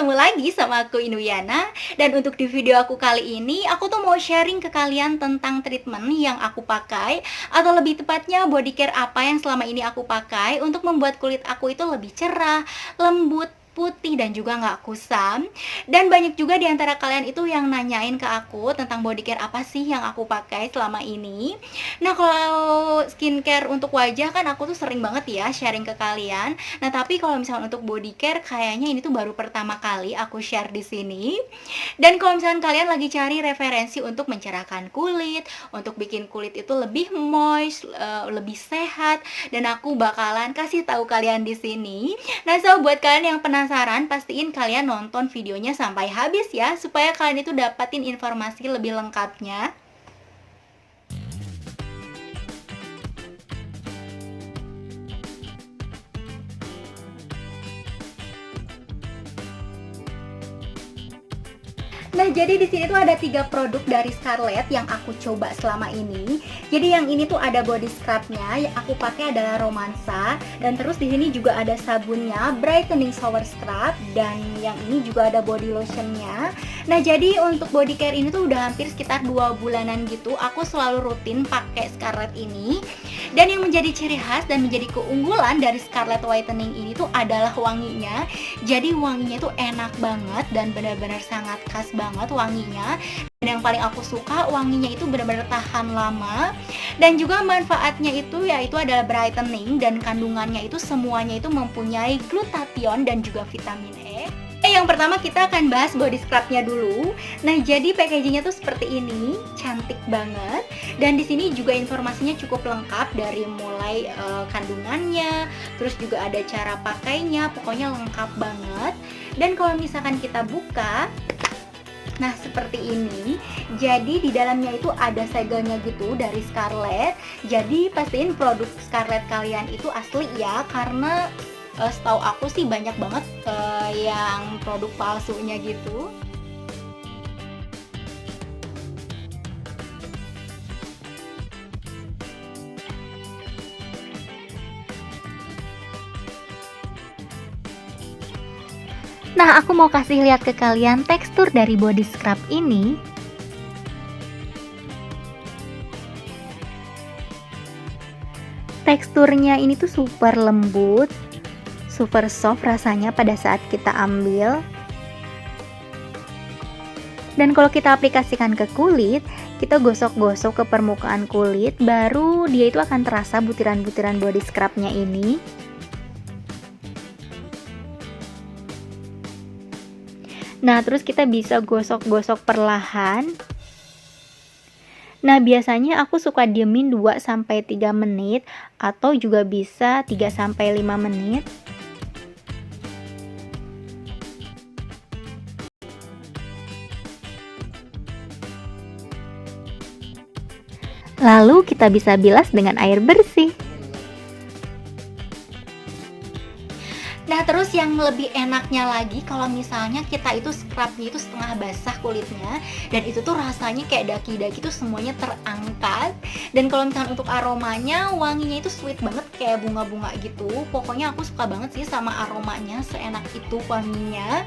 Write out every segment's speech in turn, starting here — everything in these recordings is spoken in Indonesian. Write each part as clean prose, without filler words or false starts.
ketemu lagi sama aku Inuyana. Dan untuk di video aku kali ini, aku tuh mau sharing ke kalian tentang treatment yang aku pakai, atau lebih tepatnya body care apa yang selama ini aku pakai untuk membuat kulit aku itu lebih cerah, lembut, putih, dan juga nggak kusam. Dan banyak juga di antara kalian itu yang nanyain ke aku tentang body care apa sih yang aku pakai selama ini. Nah, kalau skincare untuk wajah kan aku tuh sering banget ya sharing ke kalian. Nah, tapi kalau misalnya untuk body care kayaknya ini tuh baru pertama kali aku share di sini. Dan kalau misalkan kalian lagi cari referensi untuk mencerahkan kulit, untuk bikin kulit itu lebih moist, lebih sehat, dan aku bakalan kasih tahu kalian di sini. Nah, so buat kalian yang penasaran, pastiin kalian nonton videonya sampai habis ya, supaya kalian itu dapatin informasi lebih lengkapnya. Nah, jadi di sini tuh ada 3 produk dari Scarlett yang aku coba selama ini. Jadi yang ini tuh ada body scrubnya, yang aku pakai adalah Romansa, dan terus di sini juga ada sabunnya, Brightening Shower Scrub, dan yang ini juga ada body lotionnya. Nah, jadi untuk body care ini tuh udah hampir sekitar 2 bulanan gitu, aku selalu rutin pakai Scarlett ini. Dan yang menjadi ciri khas dan menjadi keunggulan dari Scarlett Whitening ini tuh adalah wanginya. Jadi wanginya tuh enak banget dan benar-benar sangat khas banget wanginya. Dan yang paling aku suka wanginya itu benar-benar tahan lama. Dan juga manfaatnya itu yaitu adalah brightening, dan kandungannya itu semuanya itu mempunyai glutathione dan juga vitamin E. Yang pertama kita akan bahas body scrubnya dulu. Nah, jadi packagingnya tuh seperti ini, cantik banget. Dan di sini juga informasinya cukup lengkap dari mulai kandungannya, terus juga ada cara pakainya, pokoknya lengkap banget. Dan kalau misalkan kita buka, nah seperti ini. Jadi di dalamnya itu ada segelnya gitu dari Scarlett. Jadi pastiin produk Scarlett kalian itu asli ya, karena setahu aku sih banyak banget yang produk palsunya gitu. Nah, aku mau kasih lihat ke kalian tekstur dari body scrub ini. Teksturnya ini tuh super lembut, super soft rasanya pada saat kita ambil. Dan kalau kita aplikasikan ke kulit, kita gosok-gosok ke permukaan kulit, baru dia itu akan terasa butiran-butiran body scrubnya ini. Nah, terus kita bisa gosok-gosok perlahan. Nah, biasanya aku suka diemin 2-3 menit, atau juga bisa 3-5 menit. Lalu kita bisa bilas dengan air bersih. Nah, terus yang lebih enaknya lagi kalau misalnya kita itu scrubnya itu setengah basah kulitnya, dan itu tuh rasanya kayak daki-daki tuh semuanya terangkat. Dan kalau misalnya untuk aromanya, wanginya itu sweet banget kayak bunga-bunga gitu. Pokoknya aku suka banget sih sama aromanya, seenak itu wanginya.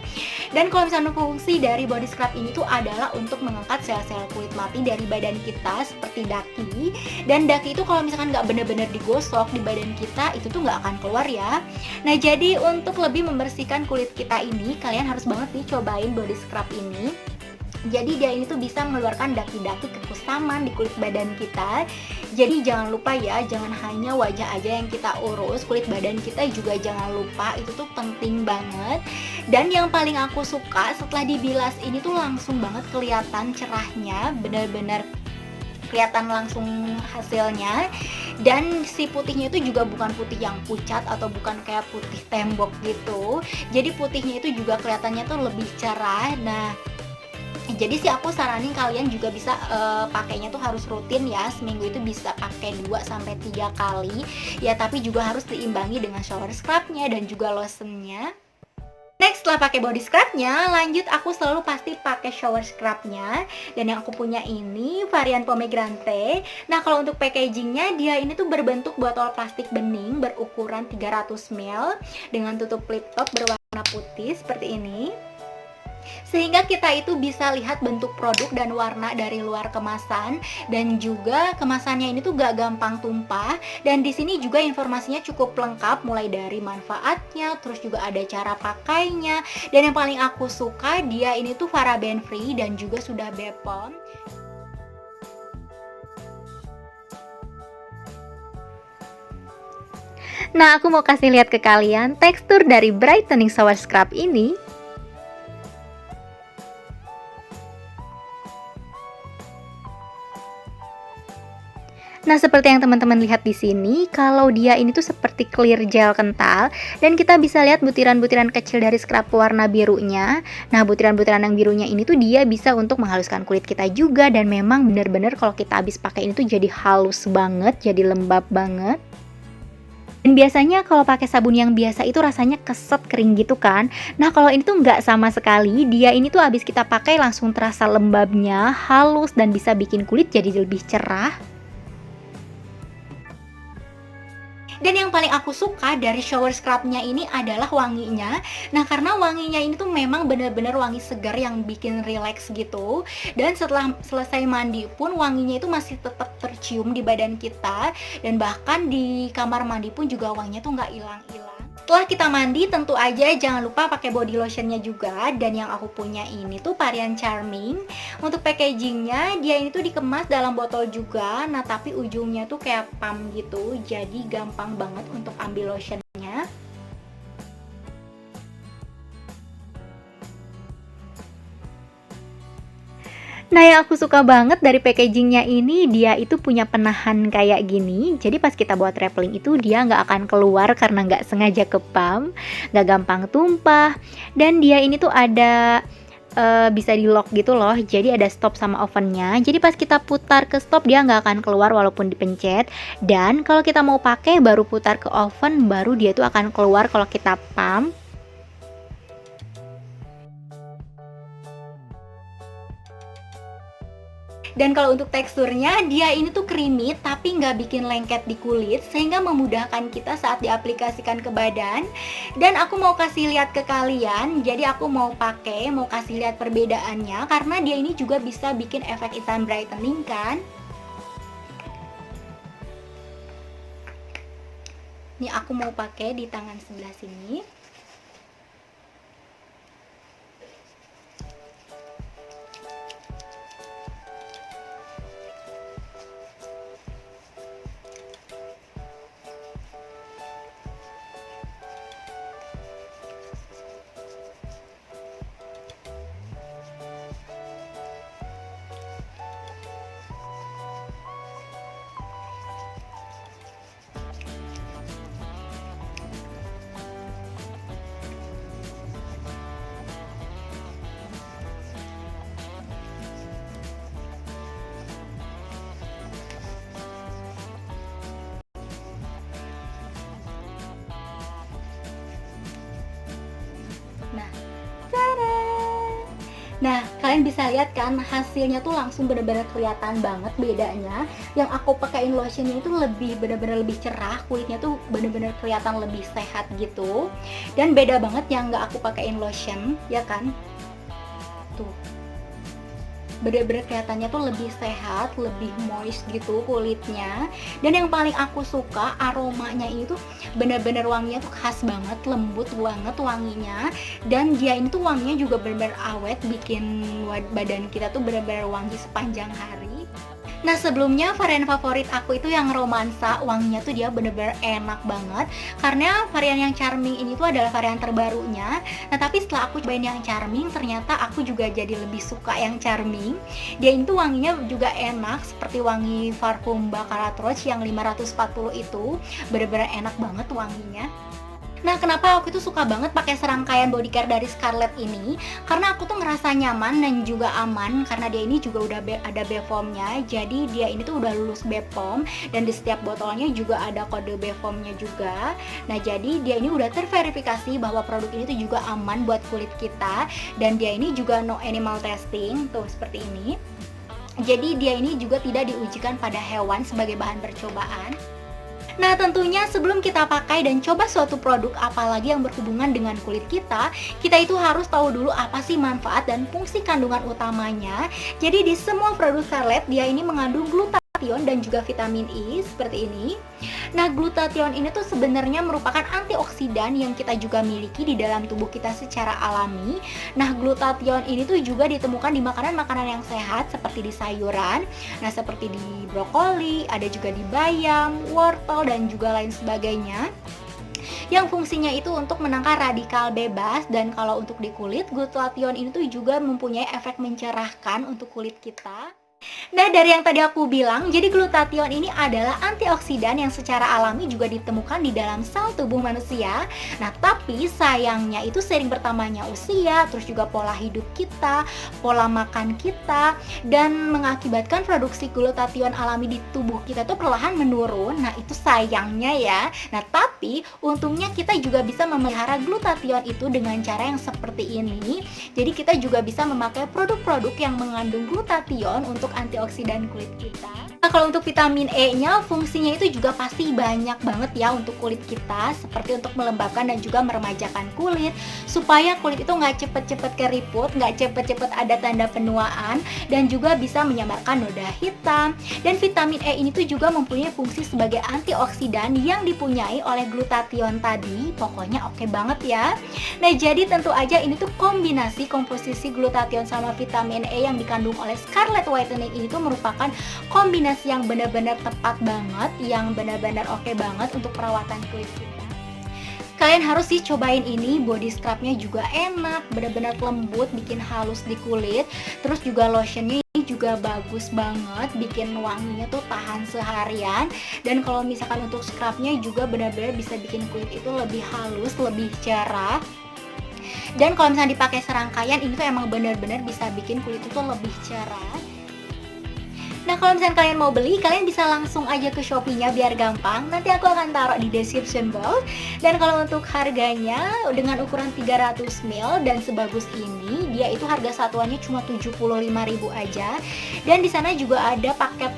Dan kalau misalnya fungsi dari body scrub ini tuh adalah untuk mengangkat sel-sel kulit mati dari badan kita seperti daki. Dan daki itu kalau misalkan nggak bener-bener digosok di badan kita, itu tuh nggak akan keluar ya. Nah, jadi untuk lebih membersihkan kulit kita ini, kalian harus banget nih cobain body scrub ini. Jadi dia ini tuh bisa mengeluarkan daki-daki kekusaman di kulit badan kita. Jadi jangan lupa ya, jangan hanya wajah aja yang kita urus, kulit badan kita juga jangan lupa, itu tuh penting banget. Dan yang paling aku suka setelah dibilas ini tuh langsung banget kelihatan cerahnya, bener-bener kelihatan langsung hasilnya. Dan si putihnya itu juga bukan putih yang pucat atau bukan kayak putih tembok gitu. Jadi putihnya itu juga kelihatannya tuh lebih cerah. Nah, jadi sih aku saranin kalian juga bisa pakainya tuh harus rutin ya. Seminggu itu bisa pakai 2-3 kali ya, tapi juga harus diimbangi dengan shower scrubnya dan juga lotionnya. Next, setelah pakai body scrubnya, lanjut aku selalu pasti pakai shower scrubnya. Dan yang aku punya ini varian pomegranate. Nah, kalau untuk packagingnya, dia ini tuh berbentuk botol plastik bening berukuran 300 ml dengan tutup lip top berwarna putih seperti ini. sehingga kita itu bisa lihat bentuk produk dan warna dari luar kemasan, dan juga kemasannya ini tuh gak gampang tumpah. Dan di sini juga informasinya cukup lengkap, mulai dari manfaatnya, terus juga ada cara pakainya, dan yang paling aku suka dia ini tuh paraben free dan juga sudah BPOM. Nah, aku mau kasih lihat ke kalian tekstur dari brightening shower scrub ini. Nah, seperti yang teman-teman lihat di sini, kalau dia ini tuh seperti clear gel kental, dan kita bisa lihat butiran-butiran kecil dari scrub warna birunya. Nah, butiran-butiran yang birunya ini tuh dia bisa untuk menghaluskan kulit kita juga, dan memang bener-bener kalau kita habis pakai ini tuh jadi halus banget, jadi lembab banget. Dan biasanya kalau pakai sabun yang biasa itu rasanya keset kering gitu kan. Nah, kalau ini tuh nggak sama sekali. Dia ini tuh habis kita pakai langsung terasa lembabnya, halus, dan bisa bikin kulit jadi lebih cerah. Dan yang paling aku suka dari shower scrubnya ini adalah wanginya. Nah, karena wanginya ini tuh memang bener-bener wangi segar yang bikin relax gitu. Dan setelah selesai mandi pun wanginya itu masih tetap tercium di badan kita. Dan bahkan di kamar mandi pun juga wanginya tuh nggak hilang-hilang. Setelah kita mandi, tentu aja jangan lupa pakai body lotionnya juga. Dan yang aku punya ini tuh varian Charming. Untuk packagingnya, dia ini tuh dikemas dalam botol juga. Nah, tapi ujungnya tuh kayak pump gitu, jadi gampang banget untuk ambil lotionnya. Nah, yang aku suka banget dari packagingnya ini, dia itu punya penahan kayak gini. Jadi pas kita buat traveling itu dia nggak akan keluar karena nggak sengaja ke pump, nggak gampang tumpah. Dan dia ini tuh ada bisa di lock gitu loh. Jadi ada stop sama ovennya. Jadi pas kita putar ke stop dia nggak akan keluar walaupun dipencet. Dan kalau kita mau pakai baru putar ke oven, baru dia tuh akan keluar kalau kita pump. Dan kalau untuk teksturnya, dia ini tuh creamy tapi nggak bikin lengket di kulit, sehingga memudahkan kita saat diaplikasikan ke badan. Dan aku mau kasih lihat ke kalian, jadi aku mau kasih lihat perbedaannya, karena dia ini juga bisa bikin efek instant brightening kan. Nih aku mau pakai di tangan sebelah sini. Nah, tada! Nah, kalian bisa lihat kan hasilnya tuh langsung bener-bener kelihatan banget bedanya. Yang aku pakein lotionnya itu bener-bener lebih cerah, kulitnya tuh bener-bener kelihatan lebih sehat gitu. Dan beda banget yang nggak aku pakein lotion, ya kan? Tuh, bener-bener kelihatannya tuh lebih sehat, lebih moist gitu kulitnya. Dan yang paling aku suka aromanya itu bener-bener wanginya tuh khas banget, lembut banget wanginya. Dan dia ini tuh wanginya juga bener-bener awet, bikin badan kita tuh bener-bener wangi sepanjang hari. Nah, sebelumnya varian favorit aku itu yang romansa, wanginya tuh dia bener-bener enak banget. Karena varian yang Charming ini tuh adalah varian terbarunya. Nah, tapi setelah aku cobain yang Charming, ternyata aku juga jadi lebih suka yang Charming. Dia itu wanginya juga enak, seperti wangi parfum Baccarat Roach yang 540 itu. Bener-bener enak banget wanginya. Nah, kenapa aku itu suka banget pakai serangkaian body care dari Scarlett ini? Karena aku tuh ngerasa nyaman dan juga aman, karena dia ini juga udah ada BPOM-nya. Jadi dia ini tuh udah lulus BPOM, dan di setiap botolnya juga ada kode BPOM-nya juga. Nah, jadi dia ini udah terverifikasi bahwa produk ini tuh juga aman buat kulit kita, dan dia ini juga no animal testing, tuh seperti ini. Jadi dia ini juga tidak diujikan pada hewan sebagai bahan percobaan. Nah, tentunya sebelum kita pakai dan coba suatu produk apalagi yang berhubungan dengan kulit kita itu harus tahu dulu apa sih manfaat dan fungsi kandungan utamanya. Jadi di semua produk Scarlett dia ini mengandung glutathione dan juga vitamin E seperti ini. Nah, glutathione ini tuh sebenarnya merupakan antioksidan yang kita juga miliki di dalam tubuh kita secara alami. Nah, glutathione ini tuh juga ditemukan di makanan-makanan yang sehat seperti di sayuran, nah seperti di brokoli, ada juga di bayam, wortel dan juga lain sebagainya yang fungsinya itu untuk menangkal radikal bebas. Dan kalau untuk di kulit, glutathione ini tuh juga mempunyai efek mencerahkan untuk kulit kita. Nah, dari yang tadi aku bilang, jadi glutathione ini adalah antioksidan yang secara alami juga ditemukan di dalam sel tubuh manusia. Nah, tapi sayangnya itu sering bertambahnya usia, terus juga pola hidup kita, pola makan kita, dan mengakibatkan produksi glutathione alami di tubuh kita tuh perlahan menurun. Nah, itu sayangnya ya. Nah, tapi untungnya kita juga bisa memelihara glutathione itu dengan cara yang seperti ini. Jadi kita juga bisa memakai produk-produk yang mengandung glutathione untuk antioksidan kulit kita. Nah, kalau untuk vitamin E-nya, fungsinya itu juga pasti banyak banget ya untuk kulit kita, seperti untuk melembabkan dan juga meremajakan kulit, supaya kulit itu nggak cepet-cepet keriput, nggak cepet-cepet ada tanda penuaan, dan juga bisa menyamarkan noda hitam. Dan vitamin E ini tuh juga mempunyai fungsi sebagai antioksidan yang dipunyai oleh glutathione tadi. Pokoknya oke banget ya. Nah, jadi tentu aja ini tuh kombinasi komposisi glutathione sama vitamin E yang dikandung oleh Scarlett Whitening ini tuh merupakan kombinasi yang benar-benar tepat banget, yang benar-benar oke banget untuk perawatan kulit kita. Kalian harus sih cobain ini, body scrubnya juga enak, benar-benar lembut, bikin halus di kulit. Terus juga lotionnya ini juga bagus banget, bikin wanginya tuh tahan seharian. Dan kalau misalkan untuk scrubnya juga benar-benar bisa bikin kulit itu lebih halus, lebih cerah. Dan kalau misalnya dipakai serangkaian, ini tuh emang benar-benar bisa bikin kulit itu lebih cerah. Nah, kalau misalnya kalian mau beli, kalian bisa langsung aja ke Shopee-nya biar gampang. Nanti aku akan taruh di description box. Dan kalau untuk harganya dengan ukuran 300 ml dan sebagus ini, dia itu harga satuannya cuma 75.000 aja. Dan di sana juga ada paket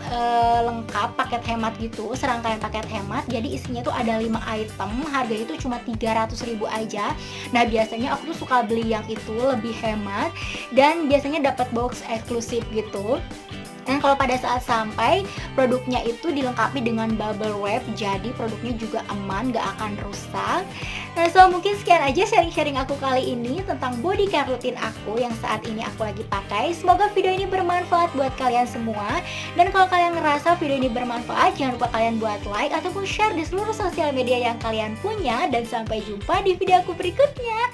lengkap, paket hemat gitu, serangkaian paket hemat. Jadi isinya tuh ada 5 item, harganya itu cuma 300.000 aja. Nah, biasanya aku tuh suka beli yang itu lebih hemat dan biasanya dapat box eksklusif gitu. Dan kalau pada saat sampai, produknya itu dilengkapi dengan bubble wrap, jadi produknya juga aman, gak akan rusak. Nah, so mungkin sekian aja sharing-sharing aku kali ini tentang body care rutin aku yang saat ini aku lagi pakai. Semoga video ini bermanfaat buat kalian semua. Dan kalau kalian ngerasa video ini bermanfaat, jangan lupa kalian buat like ataupun share di seluruh sosial media yang kalian punya. Dan sampai jumpa di video aku berikutnya.